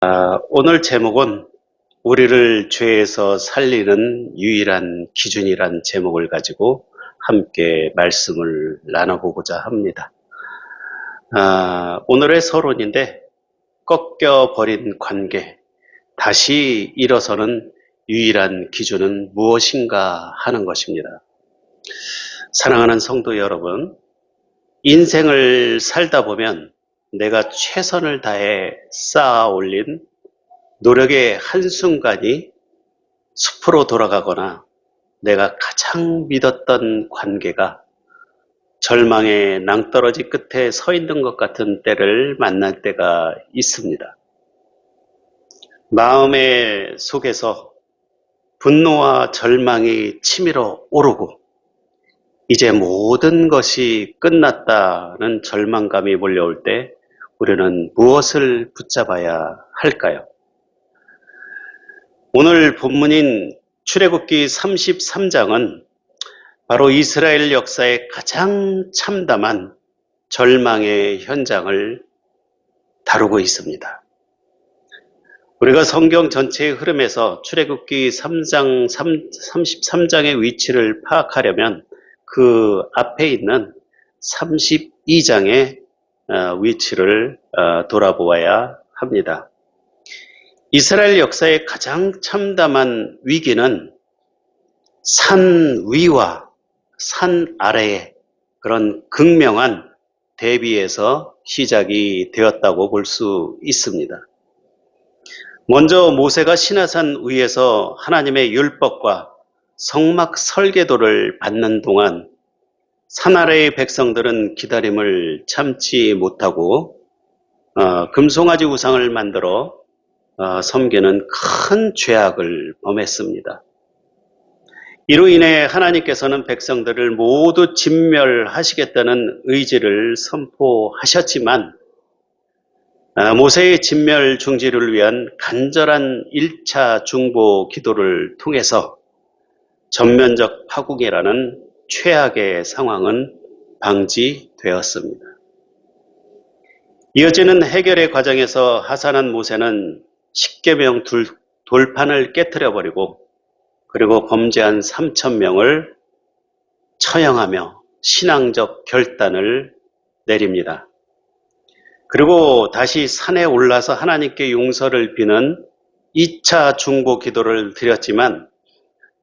오늘 제목은 우리를 죄에서 살리는 유일한 기준이란 제목을 가지고 함께 말씀을 나눠보고자 합니다. 오늘의 서론인데 꺾여버린 관계, 다시 일어서는 유일한 기준은 무엇인가 하는 것입니다. 사랑하는 성도 여러분, 인생을 살다 보면 내가 최선을 다해 쌓아 올린 노력의 한순간이 숲으로 돌아가거나 내가 가장 믿었던 관계가 절망의 낭떠러지 끝에 서 있는 것 같은 때를 만날 때가 있습니다. 마음의 속에서 분노와 절망이 치밀어 오르고 이제 모든 것이 끝났다는 절망감이 몰려올 때 우리는 무엇을 붙잡아야 할까요? 오늘 본문인 출애굽기 33장은 바로 이스라엘 역사의 가장 참담한 절망의 현장을 다루고 있습니다. 우리가 성경 전체의 흐름에서 출애굽기 33장의 위치를 파악하려면 그 앞에 있는 32장의 위치를 돌아보아야 합니다. 이스라엘 역사의 가장 참담한 위기는 산 위와 산 아래의 그런 극명한 대비에서 시작이 되었다고 볼 수 있습니다. 먼저 모세가 시내산 위에서 하나님의 율법과 성막 설계도를 받는 동안 산 아래의 백성들은 기다림을 참지 못하고 금송아지 우상을 만들어 섬기는 큰 죄악을 범했습니다. 이로 인해 하나님께서는 백성들을 모두 진멸하시겠다는 의지를 선포하셨지만 모세의 진멸 중지를 위한 간절한 1차 중보 기도를 통해서 전면적 파국이라는 최악의 상황은 방지되었습니다. 이어지는 해결의 과정에서 하산한 모세는 십계명 돌판을 깨트려버리고 그리고 범죄한 3,000명을 처형하며 신앙적 결단을 내립니다. 그리고 다시 산에 올라서 하나님께 용서를 비는 2차 중보 기도를 드렸지만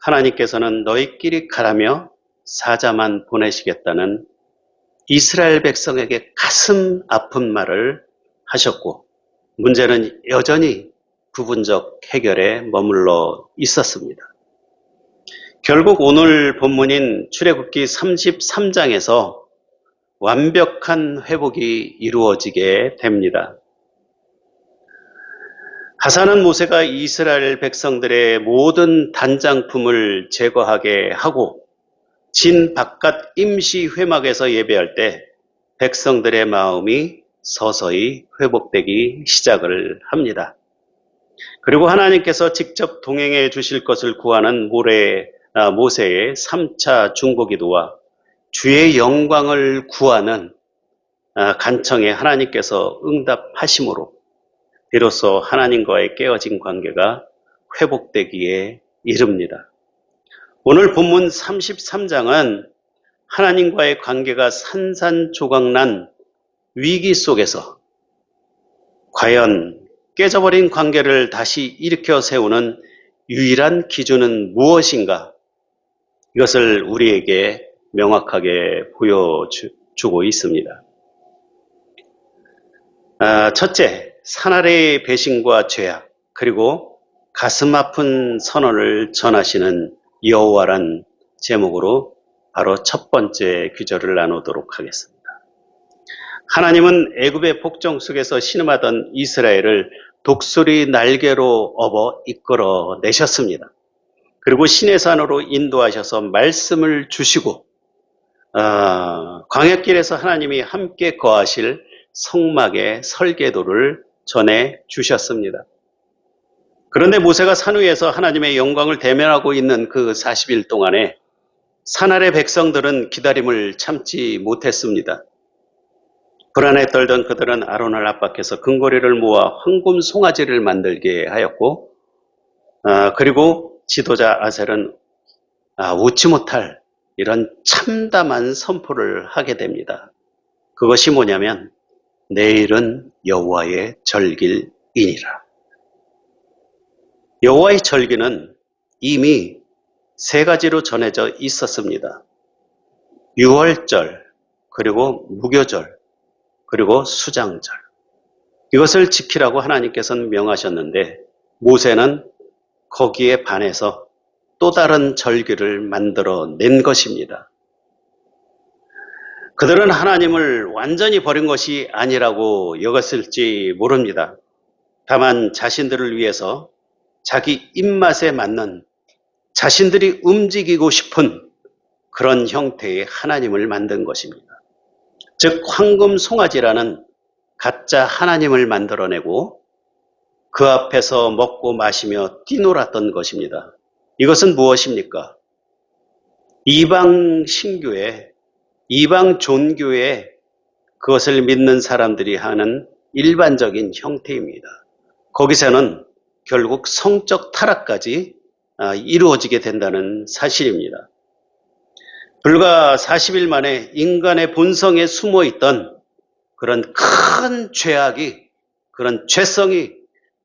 하나님께서는 너희끼리 가라며 사자만 보내시겠다는 이스라엘 백성에게 가슴 아픈 말을 하셨고 문제는 여전히 부분적 해결에 머물러 있었습니다. 결국 오늘 본문인 출애굽기 33장에서 완벽한 회복이 이루어지게 됩니다. 하산한 모세가 이스라엘 백성들의 모든 단장품을 제거하게 하고 진 바깥 임시 회막에서 예배할 때 백성들의 마음이 서서히 회복되기 시작을 합니다. 그리고 하나님께서 직접 동행해 주실 것을 구하는 모세의 3차 중보기도와 주의 영광을 구하는 간청에 하나님께서 응답하심으로 비로소 하나님과의 깨어진 관계가 회복되기에 이릅니다. 오늘 본문 33장은 하나님과의 관계가 산산조각난 위기 속에서 과연 깨져버린 관계를 다시 일으켜 세우는 유일한 기준은 무엇인가? 이것을 우리에게 명확하게 보여주고 있습니다. 첫째, 산 아래의 배신과 죄악, 그리고 가슴 아픈 선언을 전하시는 여호와란 제목으로 바로 첫 번째 귀절을 나누도록 하겠습니다. 하나님은 애굽의 복종 속에서 신음하던 이스라엘을 독수리 날개로 업어 이끌어 내셨습니다. 그리고 시내산으로 인도하셔서 말씀을 주시고 광야길에서 하나님이 함께 거하실 성막의 설계도를 전해 주셨습니다. 그런데 모세가 산 위에서 하나님의 영광을 대면하고 있는 그 40일 동안에 산 아래 백성들은 기다림을 참지 못했습니다. 불안에 떨던 그들은 아론을 압박해서 금고리를 모아 황금 송아지를 만들게 하였고, 그리고 지도자 아셀은 웃지 못할 이런 참담한 선포를 하게 됩니다. 그것이 뭐냐면 내일은 여호와의 절기이니라. 여호와의 절기는 이미 세 가지로 전해져 있었습니다. 유월절, 그리고 무교절, 그리고 수장절. 이것을 지키라고 하나님께서는 명하셨는데 모세는 거기에 반해서 또 다른 절기를 만들어 낸 것입니다. 그들은 하나님을 완전히 버린 것이 아니라고 여겼을지 모릅니다. 다만 자신들을 위해서 자기 입맛에 맞는, 자신들이 움직이고 싶은 그런 형태의 하나님을 만든 것입니다. 즉 황금 송아지라는 가짜 하나님을 만들어내고 그 앞에서 먹고 마시며 뛰놀았던 것입니다. 이것은 무엇입니까? 이방 신교회, 이방 종교에 그것을 믿는 사람들이 하는 일반적인 형태입니다. 거기서는 결국 성적 타락까지 이루어지게 된다는 사실입니다. 불과 40일 만에 인간의 본성에 숨어있던 그런 큰 죄악이, 그런 죄성이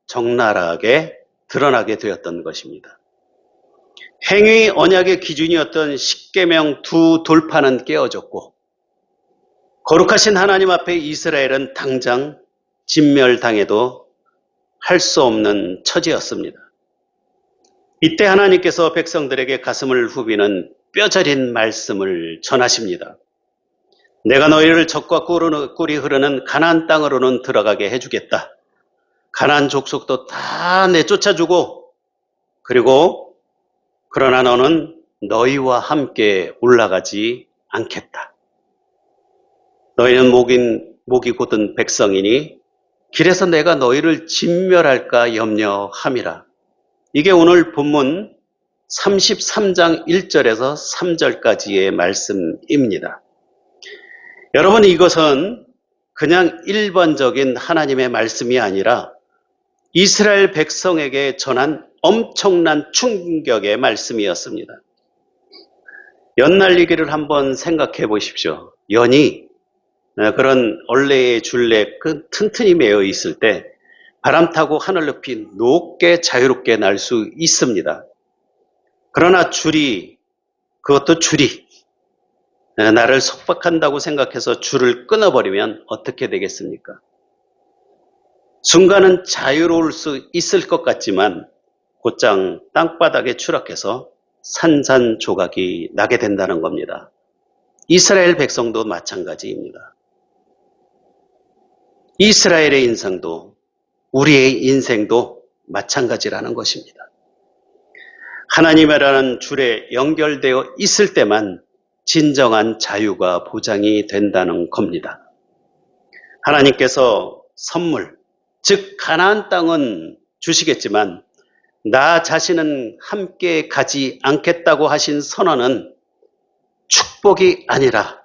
적나라하게 드러나게 되었던 것입니다. 행위 언약의 기준이었던 십계명 두 돌파는 깨어졌고 거룩하신 하나님 앞에 이스라엘은 당장 진멸당해도 할 수 없는 처지였습니다. 이때 하나님께서 백성들에게 가슴을 후비는 뼈저린 말씀을 전하십니다. 내가 너희를 젖과 꿀이 흐르는 가나안 땅으로는 들어가게 해주겠다. 가나안 족속도 다 내쫓아주고 그리고 그러나 너는 너희와 함께 올라가지 않겠다. 너희는 목이 곧은 백성이니 길에서 내가 너희를 진멸할까 염려함이라. 이게 오늘 본문 33장 1절에서 3절까지의 말씀입니다. 여러분, 이것은 그냥 일반적인 하나님의 말씀이 아니라 이스라엘 백성에게 전한 엄청난 충격의 말씀이었습니다. 연날리기를 한번 생각해 보십시오. 연이 그런 얼레의 줄레 튼튼히 매어 있을 때 바람 타고 하늘 높이 높게 자유롭게 날 수 있습니다. 그러나 그것도 줄이 나를 속박한다고 생각해서 줄을 끊어버리면 어떻게 되겠습니까? 순간은 자유로울 수 있을 것 같지만 곧장 땅바닥에 추락해서 산산조각이 나게 된다는 겁니다. 이스라엘 백성도 마찬가지입니다. 이스라엘의 인생도 우리의 인생도 마찬가지라는 것입니다. 하나님이라는 줄에 연결되어 있을 때만 진정한 자유가 보장이 된다는 겁니다. 하나님께서 선물, 즉 가나안 땅은 주시겠지만 나 자신은 함께 가지 않겠다고 하신 선언은 축복이 아니라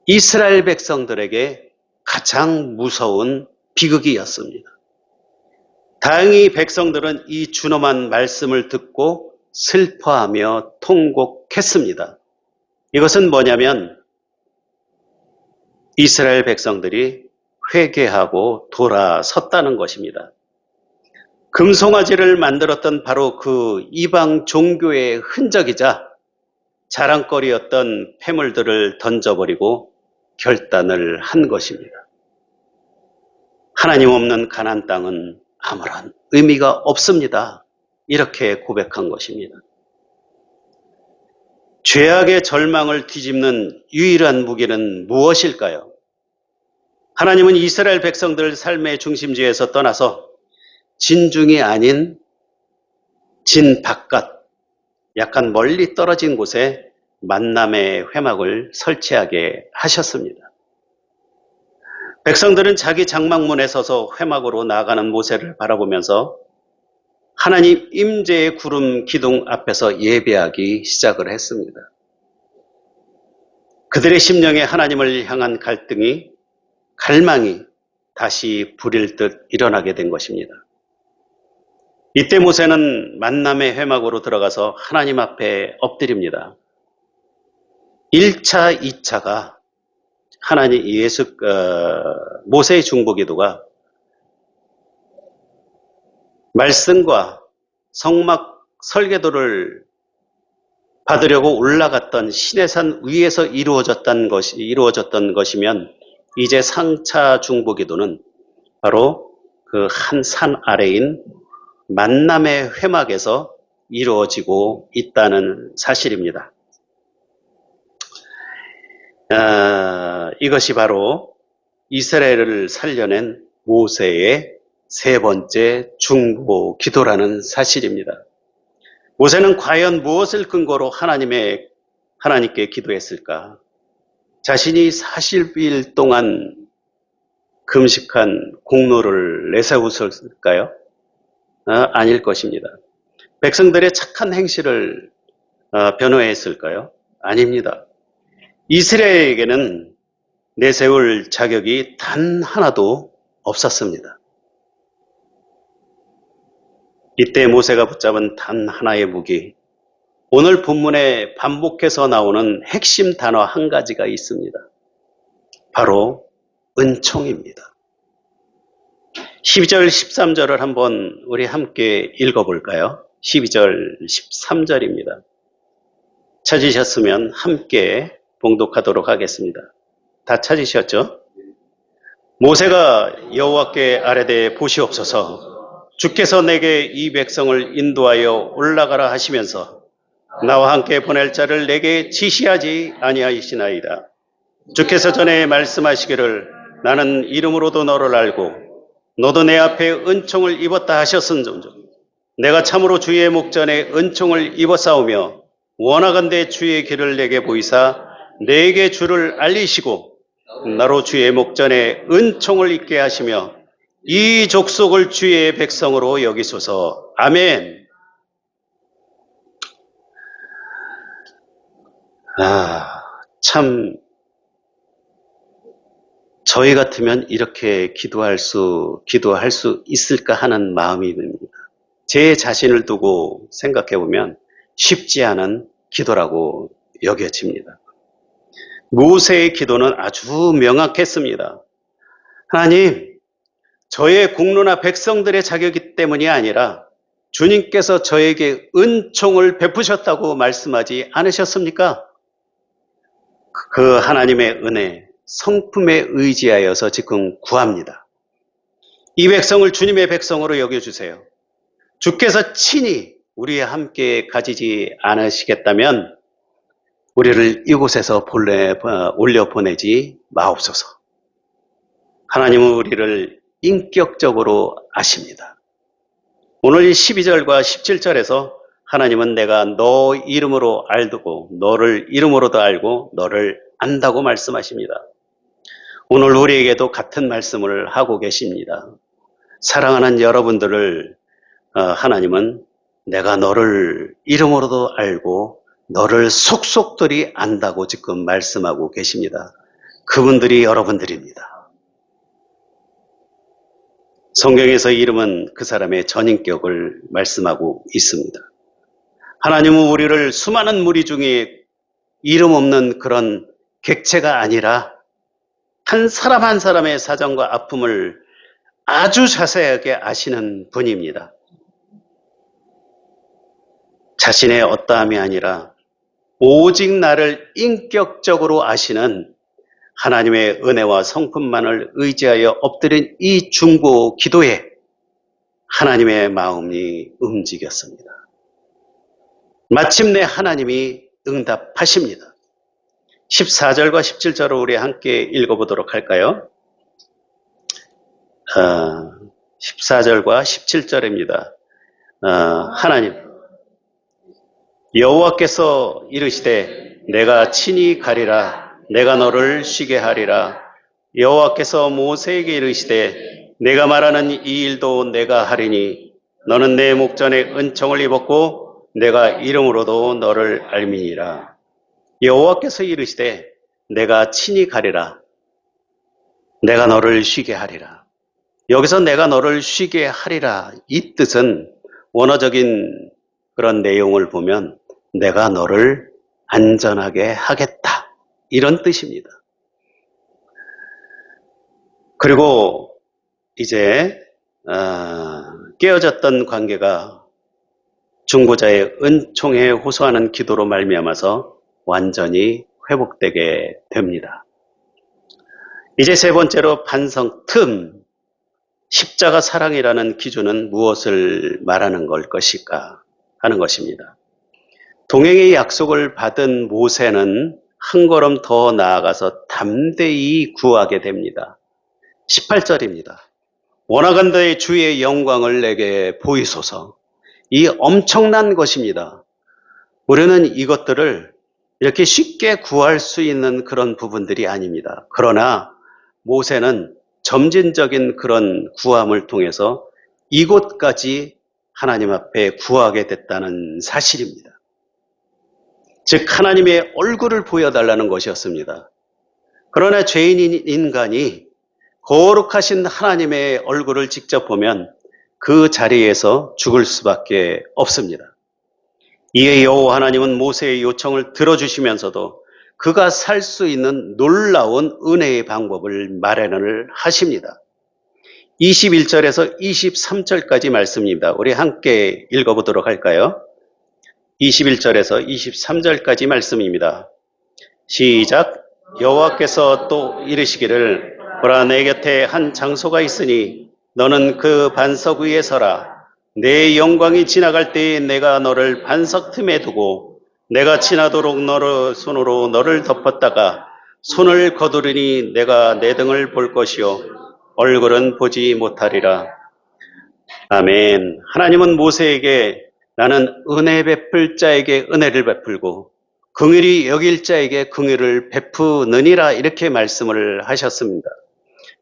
이스라엘 백성들에게 가장 무서운 비극이었습니다. 다행히 백성들은 이 준엄한 말씀을 듣고 슬퍼하며 통곡했습니다. 이것은 뭐냐면 이스라엘 백성들이 회개하고 돌아섰다는 것입니다. 금송아지를 만들었던 바로 그 이방 종교의 흔적이자 자랑거리였던 폐물들을 던져버리고 결단을 한 것입니다. 하나님 없는 가나안 땅은 아무런 의미가 없습니다. 이렇게 고백한 것입니다. 죄악의 절망을 뒤집는 유일한 무기는 무엇일까요? 하나님은 이스라엘 백성들 삶의 중심지에서 떠나서 진중이 아닌 진 바깥, 약간 멀리 떨어진 곳에 만남의 회막을 설치하게 하셨습니다. 백성들은 자기 장막문에 서서 회막으로 나아가는 모세를 바라보면서 하나님 임재의 구름 기둥 앞에서 예배하기 시작을 했습니다. 그들의 심령에 하나님을 향한 갈등이 갈망이 다시 불일 듯 일어나게 된 것입니다. 이때 모세는 만남의 회막으로 들어가서 하나님 앞에 엎드립니다. 1차, 2차가 모세의 중보기도가 말씀과 성막 설계도를 받으려고 올라갔던 시내산 위에서 이루어졌던 것이면 이제 3차 중보기도는 바로 그 한 산 아래인 만남의 회막에서 이루어지고 있다는 사실입니다. 이것이 바로 이스라엘을 살려낸 모세의 세 번째 중보 기도라는 사실입니다. 모세는 과연 무엇을 근거로 하나님께 기도했을까? 자신이 40일 동안 금식한 공로를 내세웠을까요? 아닐 것입니다. 백성들의 착한 행실을 변호했을까요? 아닙니다. 이스라엘에게는 내세울 자격이 단 하나도 없었습니다. 이때 모세가 붙잡은 단 하나의 무기, 오늘 본문에 반복해서 나오는 핵심 단어 한 가지가 있습니다. 바로 은총입니다. 12절, 13절을 한번 우리 함께 읽어볼까요? 12절, 13절입니다. 찾으셨으면 함께 봉독하도록 하겠습니다. 다 찾으셨죠? 모세가 여호와께 아뢰되 보시옵소서, 주께서 내게 이 백성을 인도하여 올라가라 하시면서 나와 함께 보낼 자를 내게 지시하지 아니하시나이다. 주께서 전에 말씀하시기를 나는 이름으로도 너를 알고 너도 내 앞에 은총을 입었다 하셨은즉 내가 참으로 주의 목전에 은총을 입었사오며 원하건대 주의 길을 내게 보이사 내게 주를 알리시고 나로 주의 목전에 은총을 입게 하시며 이 족속을 주의 백성으로 여기소서. 아멘. 참 저희 같으면 이렇게 기도할 수 있을까 하는 마음이 듭니다. 제 자신을 두고 생각해 보면 쉽지 않은 기도라고 여겨집니다. 모세의 기도는 아주 명확했습니다. 하나님, 저의 공로나 백성들의 자격이 때문이 아니라 주님께서 저에게 은총을 베푸셨다고 말씀하지 않으셨습니까? 그 하나님의 은혜, 성품에 의지하여서 지금 구합니다. 이 백성을 주님의 백성으로 여겨주세요. 주께서 친히 우리와 함께 가지지 않으시겠다면 우리를 이곳에서 올려 보내지 마옵소서. 하나님은 우리를 인격적으로 아십니다. 오늘 12절과 17절에서 하나님은 내가 너 이름으로 알고 너를 이름으로도 알고 너를 안다고 말씀하십니다. 오늘 우리에게도 같은 말씀을 하고 계십니다. 사랑하는 여러분들을 하나님은 내가 너를 이름으로도 알고 너를 속속들이 안다고 지금 말씀하고 계십니다. 그분들이 여러분들입니다. 성경에서 이름은 그 사람의 전인격을 말씀하고 있습니다. 하나님은 우리를 수많은 무리 중에 이름 없는 그런 객체가 아니라 한 사람 한 사람의 사정과 아픔을 아주 자세하게 아시는 분입니다. 자신의 어떠함이 아니라 오직 나를 인격적으로 아시는 하나님의 은혜와 성품만을 의지하여 엎드린 이 중보 기도에 하나님의 마음이 움직였습니다. 마침내 하나님이 응답하십니다. 14절과 17절을 우리 함께 읽어보도록 할까요? 14절과 17절입니다. 하나님, 여호와께서 이르시되 내가 친히 가리라. 내가 너를 쉬게 하리라. 여호와께서 모세에게 이르시되 내가 말하는 이 일도 내가 하리니 너는 내 목전에 은총을 입었고 내가 이름으로도 너를 알미니라. 여호와께서 이르시되 내가 친히 가리라. 내가 너를 쉬게 하리라. 여기서 내가 너를 쉬게 하리라. 이 뜻은 원어적인 그런 내용을 보면 내가 너를 안전하게 하겠다. 이런 뜻입니다. 그리고 이제 깨어졌던 관계가 중보자의 은총에 호소하는 기도로 말미암아서 완전히 회복되게 됩니다. 이제 세 번째로 반성 틈, 십자가 사랑이라는 기준은 무엇을 말하는 걸 것일까 하는 것입니다. 동행의 약속을 받은 모세는 한 걸음 더 나아가서 담대히 구하게 됩니다. 18절입니다. 원하건대 주의 영광을 내게 보이소서. 이 엄청난 것입니다. 우리는 이것들을 이렇게 쉽게 구할 수 있는 그런 부분들이 아닙니다. 그러나 모세는 점진적인 그런 구함을 통해서 이곳까지 하나님 앞에 구하게 됐다는 사실입니다. 즉 하나님의 얼굴을 보여달라는 것이었습니다. 그러나 죄인인 인간이 거룩하신 하나님의 얼굴을 직접 보면 그 자리에서 죽을 수밖에 없습니다. 이에 여호와 하나님은 모세의 요청을 들어주시면서도 그가 살 수 있는 놀라운 은혜의 방법을 마련을 하십니다. 21절에서 23절까지 말씀입니다. 우리 함께 읽어보도록 할까요? 21절에서 23절까지 말씀입니다. 시작. 여호와께서 또 이르시기를 보라 내 곁에 한 장소가 있으니 너는 그 반석 위에 서라. 내 영광이 지나갈 때에 내가 너를 반석 틈에 두고 내가 지나도록 너를 손으로 너를 덮었다가 손을 거두르니 내가 내 등을 볼 것이요 얼굴은 보지 못하리라. 아멘. 하나님은 모세에게 나는 은혜 베풀 자에게 은혜를 베풀고 긍휼히 여길 자에게 긍휼을 베푸느니라 이렇게 말씀을 하셨습니다.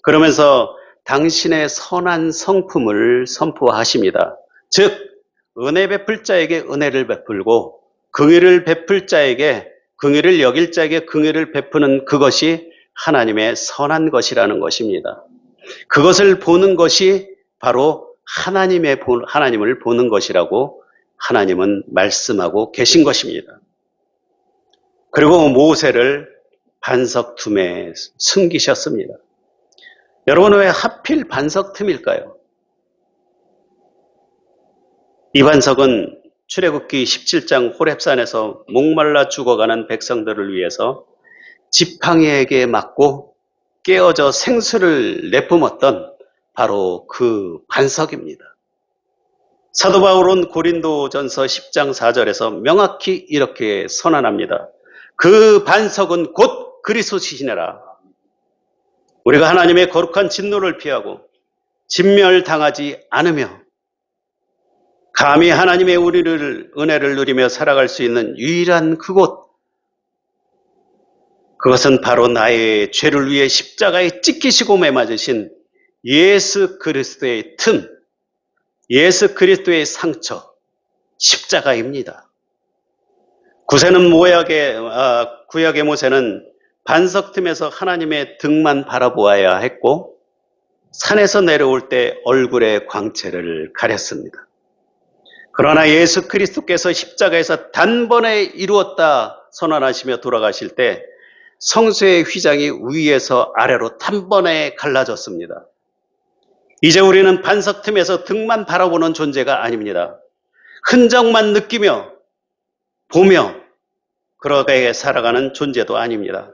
그러면서 당신의 선한 성품을 선포하십니다. 즉 은혜 베풀 자에게 은혜를 베풀고 긍휼을 베풀 자에게 긍휼을 여길 자에게 긍휼을 베푸는 그것이 하나님의 선한 것이라는 것입니다. 그것을 보는 것이 바로 하나님을 보는 것이라고 하나님은 말씀하고 계신 것입니다. 그리고 모세를 반석 틈에 숨기셨습니다. 여러분 왜 하필 반석 틈일까요? 이 반석은 출애굽기 17장 호렙산에서 목말라 죽어가는 백성들을 위해서 지팡이에게 맞고 깨어져 생수를 내뿜었던 바로 그 반석입니다. 사도 바울은 고린도전서 10장 4절에서 명확히 이렇게 선언합니다. 그 반석은 곧 그리스도시니라. 우리가 하나님의 거룩한 진노를 피하고 진멸당하지 않으며 감히 하나님의 은혜를 누리며 살아갈 수 있는 유일한 그곳, 그것은 바로 나의 죄를 위해 십자가에 찢기시고 매맞으신 예수 그리스도의 틈, 예수 그리스도의 상처, 십자가입니다. 구약의 모세는 반석 틈에서 하나님의 등만 바라보아야 했고 산에서 내려올 때 얼굴의 광채를 가렸습니다. 그러나 예수 그리스도께서 십자가에서 단번에 이루었다 선언하시며 돌아가실 때 성소의 휘장이 위에서 아래로 단번에 갈라졌습니다. 이제 우리는 반석 틈에서 등만 바라보는 존재가 아닙니다. 흔적만 느끼며 보며 그렇게 살아가는 존재도 아닙니다.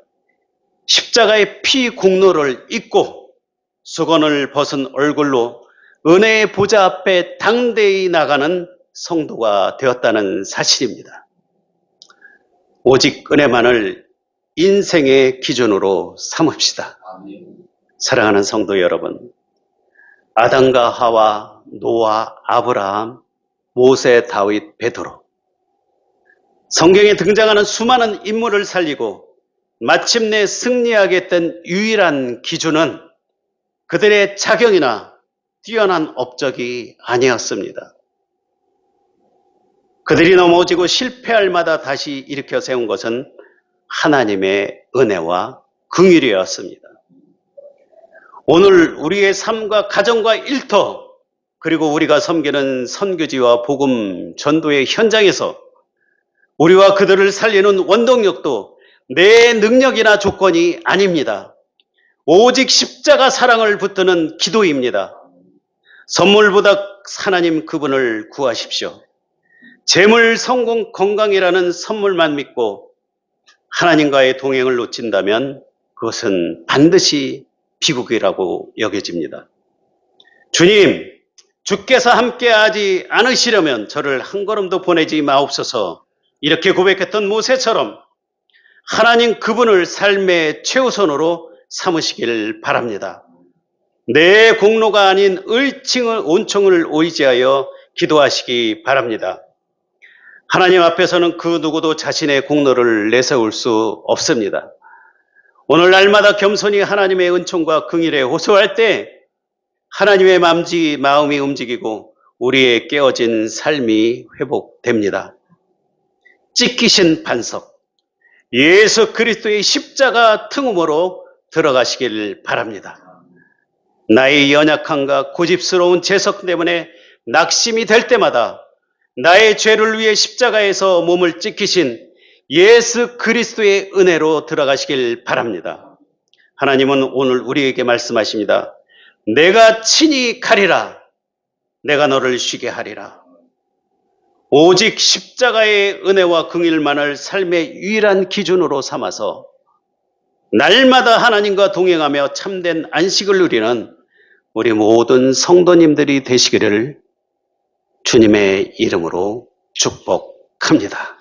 십자가의 피 공로를 잊고 수건을 벗은 얼굴로 은혜의 보좌 앞에 당대히 나가는 성도가 되었다는 사실입니다. 오직 은혜만을 인생의 기준으로 삼읍시다. 사랑하는 성도 여러분, 아담과 하와, 노아, 아브라함, 모세, 다윗, 베드로, 성경에 등장하는 수많은 인물을 살리고 마침내 승리하게 된 유일한 기준은 그들의 자경이나 뛰어난 업적이 아니었습니다. 그들이 넘어지고 실패할 마다 다시 일으켜 세운 것은 하나님의 은혜와 긍휼이었습니다. 오늘 우리의 삶과 가정과 일터, 그리고 우리가 섬기는 선교지와 복음 전도의 현장에서 우리와 그들을 살리는 원동력도 내 능력이나 조건이 아닙니다. 오직 십자가 사랑을 붙드는 기도입니다. 선물보다 하나님 그분을 구하십시오. 재물, 성공, 건강이라는 선물만 믿고 하나님과의 동행을 놓친다면 그것은 반드시 비극이라고 여겨집니다. 주님, 주께서 함께하지 않으시려면 저를 한 걸음도 보내지 마옵소서. 이렇게 고백했던 모세처럼 하나님 그분을 삶의 최우선으로 삼으시길 바랍니다. 내 공로가 아닌 온총을 의지하여 기도하시기 바랍니다. 하나님 앞에서는 그 누구도 자신의 공로를 내세울 수 없습니다. 오늘 날마다 겸손히 하나님의 은총과 긍휼에 호소할 때 하나님의 마음이 움직이고 우리의 깨어진 삶이 회복됩니다. 찢기신 반석, 예수 그리스도의 십자가 틈으로 들어가시길 바랍니다. 나의 연약함과 고집스러운 재석 때문에 낙심이 될 때마다 나의 죄를 위해 십자가에서 몸을 찢기신 예수 그리스도의 은혜로 들어가시길 바랍니다. 하나님은 오늘 우리에게 말씀하십니다. 내가 친히 가리라. 내가 너를 쉬게 하리라. 오직 십자가의 은혜와 긍휼만을 삶의 유일한 기준으로 삼아서 날마다 하나님과 동행하며 참된 안식을 누리는 우리 모든 성도님들이 되시기를 주님의 이름으로 축복합니다.